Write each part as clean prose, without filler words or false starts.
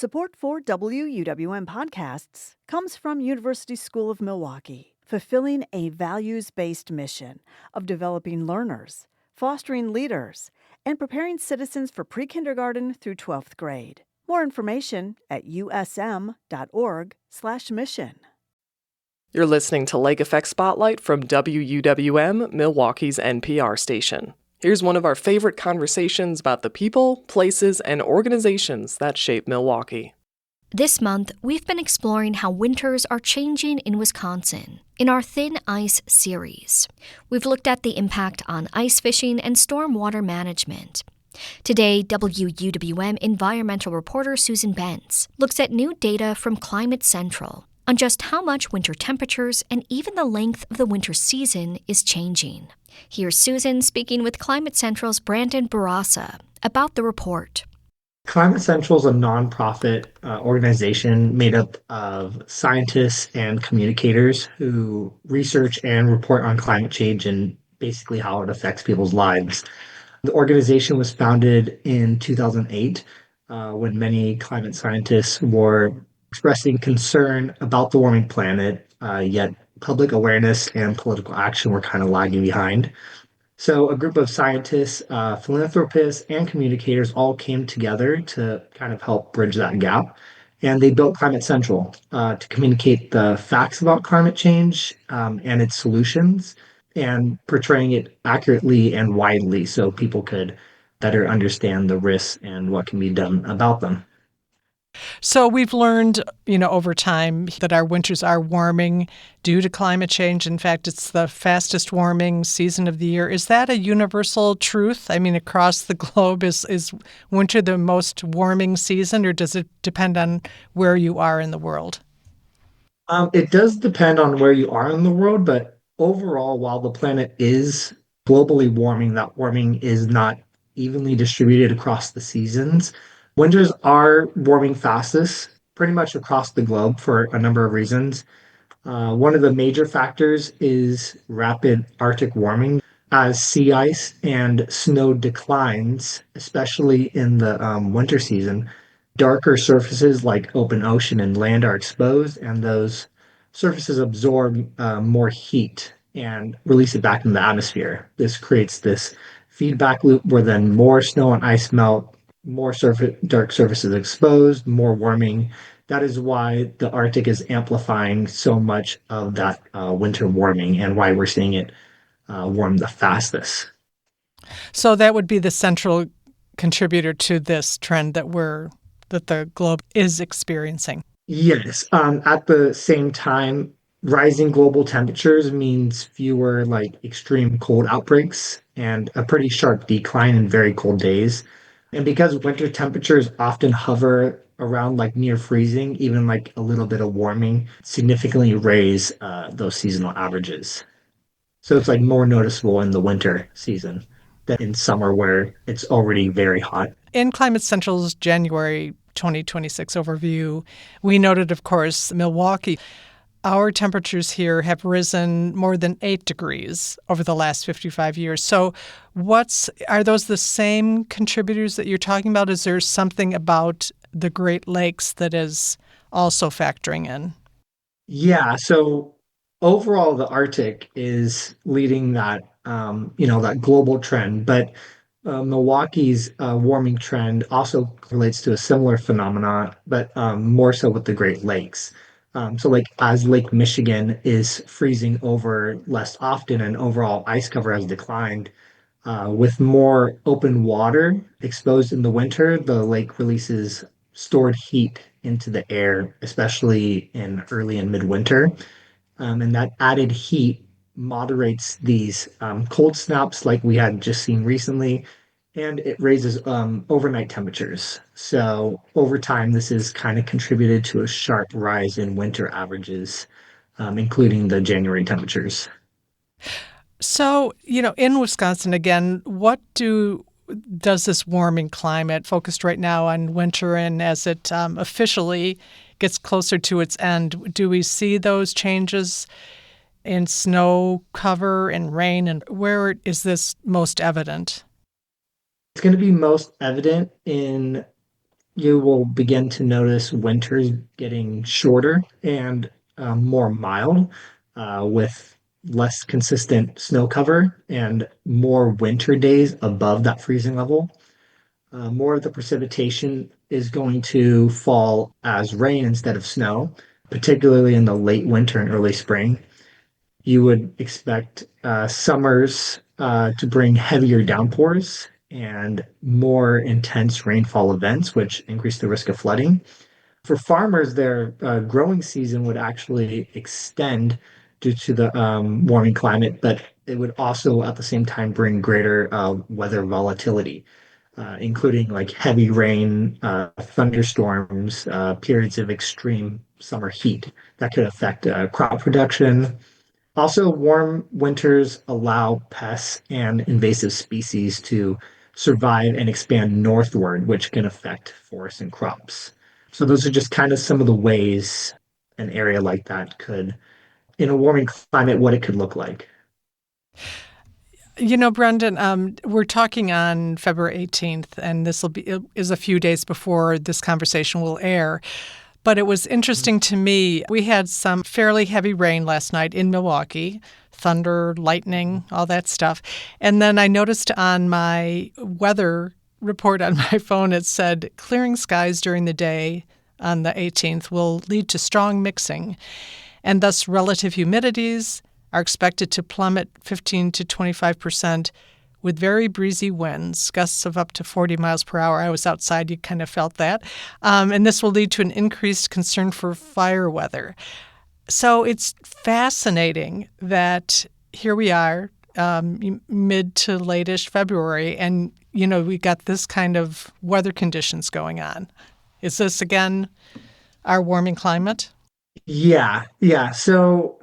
Support for WUWM podcasts comes from University School of Milwaukee, fulfilling a values-based mission of developing learners, fostering leaders, and preparing citizens for pre-kindergarten through 12th grade. More information at usm.org/mission. You're listening to Lake Effect Spotlight from WUWM, Milwaukee's NPR station. Here's one of our favorite conversations about the people, places, and organizations that shape Milwaukee. This month, we've been exploring how winters are changing in Wisconsin in our Thin Ice series. We've looked at the impact on ice fishing and stormwater management. Today, WUWM environmental reporter Susan Bence looks at new data from Climate Central on just how much winter temperatures and even the length of the winter season is changing. Here's Susan speaking with Climate Central's Brandon Barassa about the report. Climate Central is a nonprofit organization made up of scientists and communicators who research and report on climate change and basically how it affects people's lives. The organization was founded in 2008 when many climate scientists were expressing concern about the warming planet, yet public awareness and political action were kind of lagging behind. So a group of scientists, philanthropists, and communicators all came together to kind of help bridge that gap. And they built Climate Central to communicate the facts about climate change and its solutions, and portraying it accurately and widely so people could better understand the risks and what can be done about them. So we've learned, over time that our winters are warming due to climate change. In fact, it's the fastest warming season of the year. Is that a universal truth? I mean, across the globe, is winter the most warming season, or does it depend on where you are in the world? It does depend on where you are in the world, but overall, while the planet is globally warming, that warming is not evenly distributed across the seasons. Winters are warming fastest pretty much across the globe for a number of reasons. One of the major factors is rapid Arctic warming. As sea ice and snow declines, especially in the winter season, darker surfaces like open ocean and land are exposed, and those surfaces absorb more heat and release it back in the atmosphere. This creates this feedback loop where then more snow and ice melt, more dark surfaces exposed, more warming. That is why the Arctic is amplifying so much of that winter warming and why we're seeing it warm the fastest. So that would be the central contributor to this trend that the globe is experiencing. Yes. At the same time, rising global temperatures means fewer extreme cold outbreaks and a pretty sharp decline in very cold days. And because winter temperatures often hover around near freezing, even a little bit of warming significantly raise those seasonal averages. So it's more noticeable in the winter season than in summer where it's already very hot. In Climate Central's January 2026 overview, we noted, of course, Milwaukee. Our temperatures here have risen more than 8 degrees over the last 55 years. So are those the same contributors that you're talking about? Is there something about the Great Lakes that is also factoring in? Yeah, so overall, the Arctic is leading that, that global trend. But Milwaukee's warming trend also relates to a similar phenomenon, but more so with the Great Lakes. So as Lake Michigan is freezing over less often and overall ice cover has declined, with more open water exposed in the winter, the lake releases stored heat into the air, especially in early and midwinter. And that added heat moderates these cold snaps like we had just seen recently, and it raises overnight temperatures. So over time, this has kind of contributed to a sharp rise in winter averages, including the January temperatures. So, in Wisconsin, again, what does this warming climate focused right now on winter, and as it officially gets closer to its end, do we see those changes in snow cover and rain, and where is this most evident? It's going to be most evident in you will begin to notice winters getting shorter and more mild, with less consistent snow cover and more winter days above that freezing level. More of the precipitation is going to fall as rain instead of snow, particularly in the late winter and early spring. You would expect summers to bring heavier downpours and more intense rainfall events, which increase the risk of flooding. For farmers, their growing season would actually extend due to the warming climate, but it would also at the same time bring greater weather volatility, including like heavy rain, thunderstorms, periods of extreme summer heat that could affect crop production. Also, warm winters allow pests and invasive species to survive and expand northward, which can affect forests and crops. So, those are just kind of some of the ways an area like that could, in a warming climate, what it could look like. Brendan, we're talking on February 18th, and is a few days before this conversation will air. But it was interesting to me. We had some fairly heavy rain last night in Milwaukee, thunder, lightning, all that stuff. And then I noticed on my weather report on my phone, it said clearing skies during the day on the 18th will lead to strong mixing, and thus relative humidities are expected to plummet 15 to 25% with very breezy winds, gusts of up to 40 miles per hour. I was outside, you kind of felt that. And this will lead to an increased concern for fire weather. So it's fascinating that here we are, mid to late-ish February, and, we got this kind of weather conditions going on. Is this, again, our warming climate? Yeah, yeah. So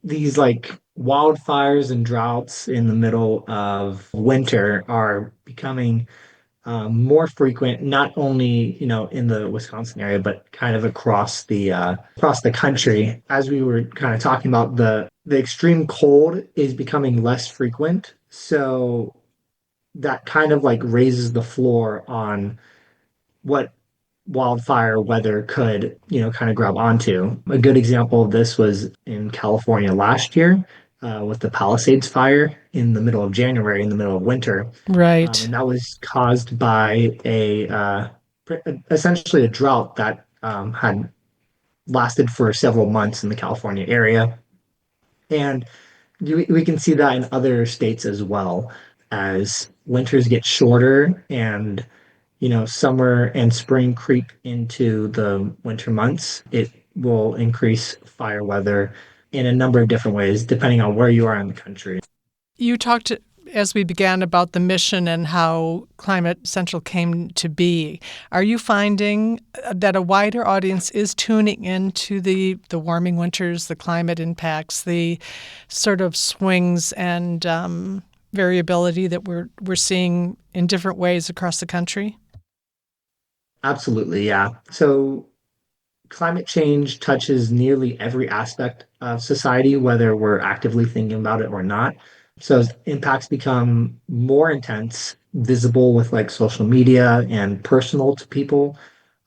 these like wildfires and droughts in the middle of winter are becoming more frequent, not only in the Wisconsin area, but kind of across the country. As we were kind of talking about, the extreme cold is becoming less frequent, so that kind of like raises the floor on what wildfire weather could, kind of grab onto. A good example of this was in California last year, with the Palisades fire in the middle of January, in the middle of winter. Right. And that was caused by essentially a drought that had lasted for several months in the California area. And we can see that in other states as well, as winters get shorter and summer and spring creep into the winter months. It will increase fire weather in a number of different ways, depending on where you are in the country. You talked as we began about the mission and how Climate Central came to be. Are you finding that a wider audience is tuning into the warming winters, the climate impacts, the sort of swings and variability that we're seeing in different ways across the country? Absolutely, yeah. So climate change touches nearly every aspect of society, whether we're actively thinking about it or not. So as impacts become more intense, visible with like social media and personal to people,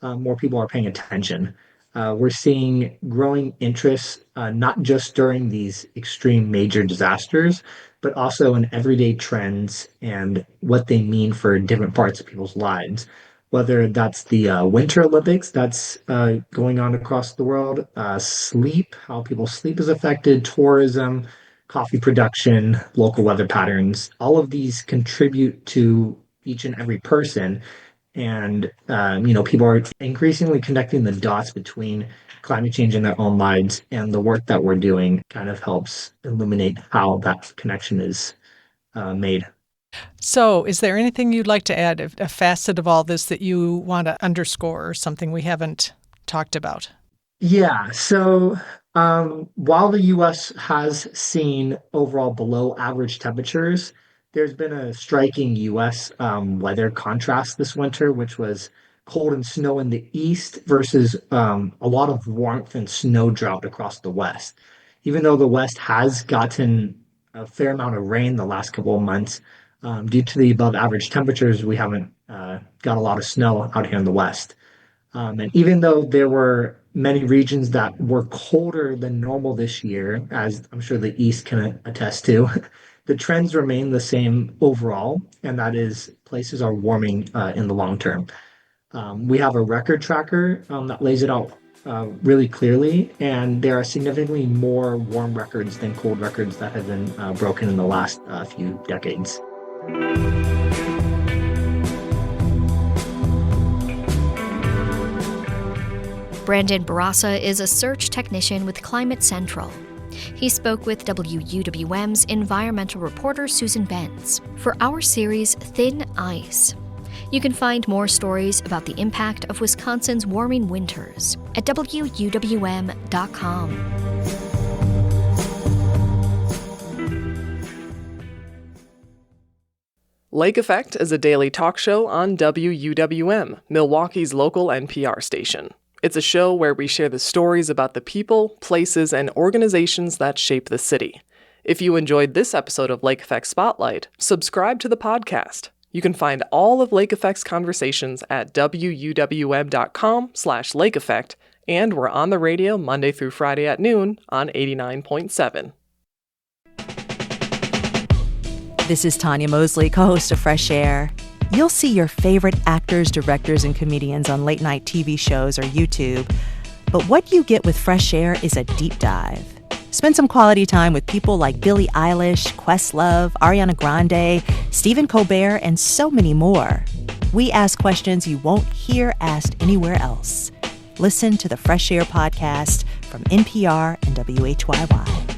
more people are paying attention. We're seeing growing interest, not just during these extreme major disasters, but also in everyday trends and what they mean for different parts of people's lives. Whether that's the Winter Olympics that's going on across the world, sleep, how people sleep is affected, tourism, coffee production, local weather patterns, all of these contribute to each and every person. And, people are increasingly connecting the dots between climate change in their own lives, and the work that we're doing kind of helps illuminate how that connection is made. So, is there anything you'd like to add, a facet of all this that you want to underscore or something we haven't talked about? Yeah. So while the US has seen overall below average temperatures, there's been a striking US weather contrast this winter, which was cold and snow in the east versus a lot of warmth and snow drought across the west. Even though the west has gotten a fair amount of rain the last couple of months, due to the above average temperatures, we haven't got a lot of snow out here in the West. And even though there were many regions that were colder than normal this year, as I'm sure the East can attest to, the trends remain the same overall, and that is places are warming in the long term. We have a record tracker that lays it out really clearly, and there are significantly more warm records than cold records that have been broken in the last few decades. Brandon Barassa is a search technician with Climate Central. He spoke with WUWM's environmental reporter Susan Bence for our series Thin Ice. You can find more stories about the impact of Wisconsin's warming winters at WUWM.com. Lake Effect is a daily talk show on WUWM, Milwaukee's local NPR station. It's a show where we share the stories about the people, places, and organizations that shape the city. If you enjoyed this episode of Lake Effect Spotlight, subscribe to the podcast. You can find all of Lake Effect's conversations at WUWM.com/Lake Effect, and we're on the radio Monday through Friday at noon on 89.7. This is Tanya Mosley, co-host of Fresh Air. You'll see your favorite actors, directors, and comedians on late-night TV shows or YouTube. But what you get with Fresh Air is a deep dive. Spend some quality time with people like Billie Eilish, Questlove, Ariana Grande, Stephen Colbert, and so many more. We ask questions you won't hear asked anywhere else. Listen to the Fresh Air podcast from NPR and WHYY.